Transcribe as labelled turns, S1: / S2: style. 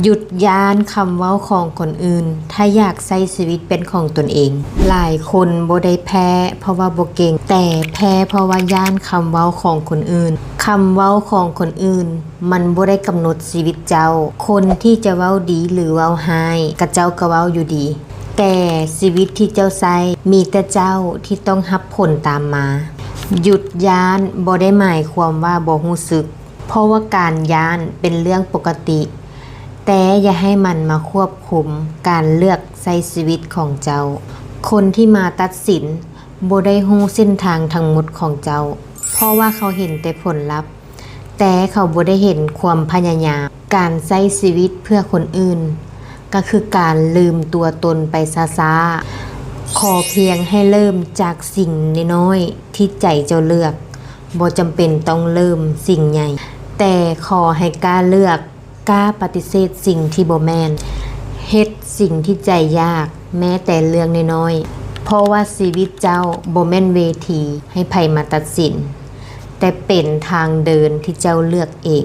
S1: หยุดย้านคำเว้าของคนอื่นถ้าอยากใช้ชีวิตเป็นของตนเองหลายคนบ่ได้แพ้เพราะว่าบ่เก่งแต่แพ้เพราะว่าย้านคำเว้าของคนอื่นคำเว้าของคนอื่นมันบ่ได้กำหนดชีวิตเจ้าคนที่จะเว้าดีหรือเว้าร้ายก็เจ้าก็เว้าอยู่ดีแต่ชีวิตที่เจ้าใช้มีแต่เจ้าที่ต้องรับผลตามมาหยุดย้านบ่ได้หมายความว่าบ่รู้สึกเพราะว่าการย้านเป็นเรื่องปกติแต่อย่าให้มันมาควบคุมการเลือกใช้ชีวิตของเจ้าคนที่มาตัดสินบ่ได้รู้เส้นทางทั้งหมดของเจ้าเพราะว่าเขาเห็นแต่ผลลัพธ์แต่เขาบ่ได้เห็นความพยายามการใช้ชีวิตเพื่อคนอื่นก็คือการลืมตัวตนไปช้าๆขอเพียงให้เริ่มจากสิ่งน้อยๆที่ใจเจ้าเลือกบ่จำเป็นต้องเริ่มสิ่งใหญ่แต่ขอให้กล้าเลือกกล้าปฏิเสธสิ่งที่บ่แม่นเฮ็ดสิ่งที่ใจยากแม้แต่เรื่องน้อยๆเพราะว่าชีวิตเจ้าบ่แม่นเวทีให้ไผมาตัดสินแต่เป็นทางเดินที่เจ้าเลือกเอง